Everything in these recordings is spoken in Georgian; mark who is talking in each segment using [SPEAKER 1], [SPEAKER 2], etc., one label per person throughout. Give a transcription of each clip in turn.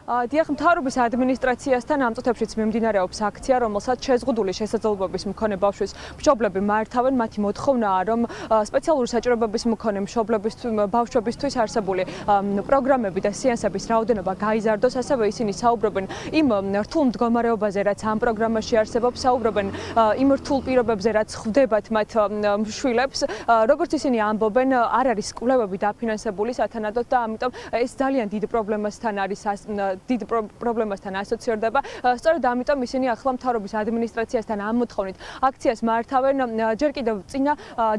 [SPEAKER 1] დიახ, მთავრობის ადმინისტრაციასთან ამ წუთებშიც მიმდინარეობს აქცია, რომელსაც შეზღუდული შესაძლებლობის მქონე ბავშვის მშობლები მართავენ. მათი მოთხოვნაა, რომ სპეციალური საჭიროებების მქონე ბავშვებისთვის არსებული პროგრამები და სეანსების რაოდენობა გაიზარდოს. ასევე ისინი საუბრობენ იმ რთულ მდგომარეობაზე, რაც ამ პროგრამაში არსებობს, საუბრობენ იმ რთულ პირობებზე, რაც ხვდებათ მათ შვილებს. როგორც ისინი ამბობენ, არ არის კვლევები დაფინანსებული სათანადოდ და ამიტომ ეს ძალიან დიდ პრობლემასთან ასოცირდება. სწორედ ამიტომ ისინი ახლა მთავრობის ადმინისტრაციასთან ამ მოთხოვნით აქციას მართავენ. ჯერ კიდევ წინა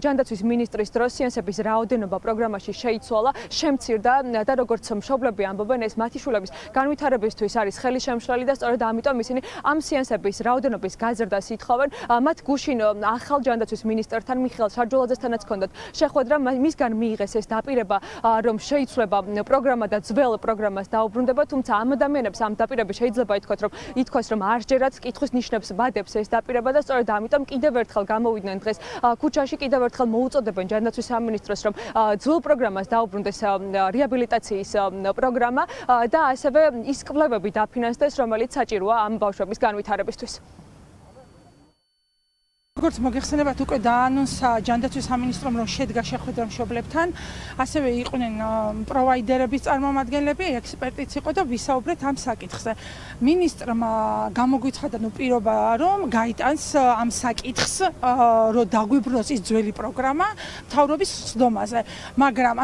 [SPEAKER 1] ჯანდაცვის მინისტრის დროს სეანსების რაოდენობა პროგრამაში შეიცვალა, შემცირდა და როგორც მშობლები ამბობენ, ეს მათი შვილების განვითარებისთვის არის ხელისშემშლელი და სწორედ ამიტომ ისინი ამ სეანსების რაოდენობის გაზრდას ითხოვენ. მათ გუშინ ახალ ჯანდაცვის მინისტრთან მიხეილ შარჯულაძესთანაც ჰქონდათ შეხვედრა, მისგან მიიღეს ეს დაპირება, რომ შეიცვლება პროგრამა და ძველ პროგრამას დაუბრუნდება, თუმცა ამ ადამიანებს ამ დაპირები შეიძლება ითქვას, რომ არ ჯერაც კითხვის ნიშნებს ბადებს ეს დაპირება და სწორედ ამიტომ კიდევ ერთხელ გამოვიდნენ დღეს ქუჩაში, კიდევ ერთხელ მოუწოდებენ ჯანდაცვის სამინისტროს, რომ ძველ პროგრამას დაუბრუნდეს რეაბილიტაციის პროგრამა და ასევე ის კვლევები დაფინანსდეს, რომელიც საჭიროა ამ ბავშვების განვითარებისთვის.
[SPEAKER 2] როგორც მოგეხსენებათ, უკვე დაანონსა ჯანდაცვის სამინისტრომ, რომ შედგა შეხვედრა მშობლებთან, ასევე იყვნენ პროვაიდერების წარმომადგენლები, ექსპერტიც იყო და ვისაუბრეთ ამ საკითხზე. მინისტრმა გამოგვიცხადა პირობა, რომ გაიტანს ამ საკითხს, რომ დაგვიბრუნოს ის ძველი პროგრამა მთავრობის ხსდომაზე. მაგრამ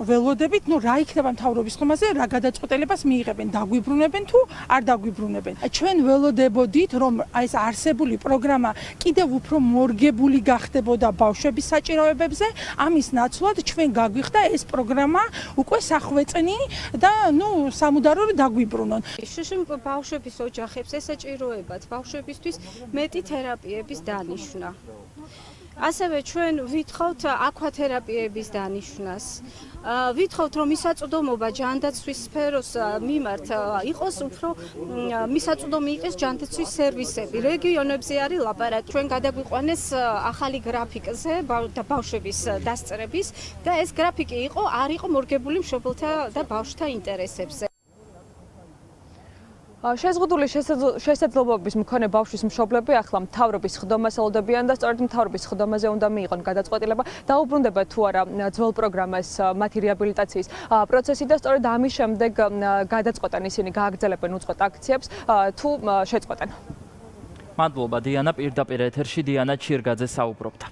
[SPEAKER 2] ველოდებით, რა იქნება მთავრობის ხსდომაზე, რა გადაწყვეტილებას მიიღებენ, დაგვიბრუნებენ თუ არ დაგვიბრუნებენ. ჩვენ ველოდებოდით, რომ ეს არსებული პროგრამა კიდევ უფრო მორგებული გახდებოდა ბავშვების საჭიროებებზე, ამის ნაცვლად ჩვენ გაგვიხდა ეს პროგრამა უკვე სახვეწნი და სამუდარო დაგვიბრუნონ.
[SPEAKER 3] ბავშვების ოჯახებს ესაჭიროებათ ბავშვებისთვის მეტი თერაპიების დანიშვნა. ასევე ჩვენ ვითხოვთ აკვათერაპიების დანიშვნას. ვითხოვთ, რომ მისაწვდომობა ჯანდაცვის სფეროს მიმართ იყოს უფრო მისაწვდომი იყოს ჯანდაცვის სერვისები. რეგიონებზე არის ლაპარაკი. ჩვენ გადაგვიყვანეს ახალი გრაფიკზე და ბავშვების დასწრების და ეს გრაფიკი არ იყო მორგებული მშობელთა და ბავშვთა ინტერესებზე.
[SPEAKER 1] შეზღუდული შესაძლებლობების მქონე ბავშვის მშობლები ახლა მთავრობის ხდომას ელოდებიან და სწორედ მთავრობის ხდომაზე უნდა მიიღონ გადაწყვეტილება, დაუბრუნდება თუ არა ძველ პროგრამას მათი რეაბილიტაციის პროცესი და სწორედ ამის შემდეგ გადაწყვეტენ ისინი გააგრძელებენ უწყვეტ აქციებს თუ შეწყვეტენ.
[SPEAKER 4] მადლობა დიანა, პირდაპირ ეთერში დიანა ჩირგაძე საუბრობდა.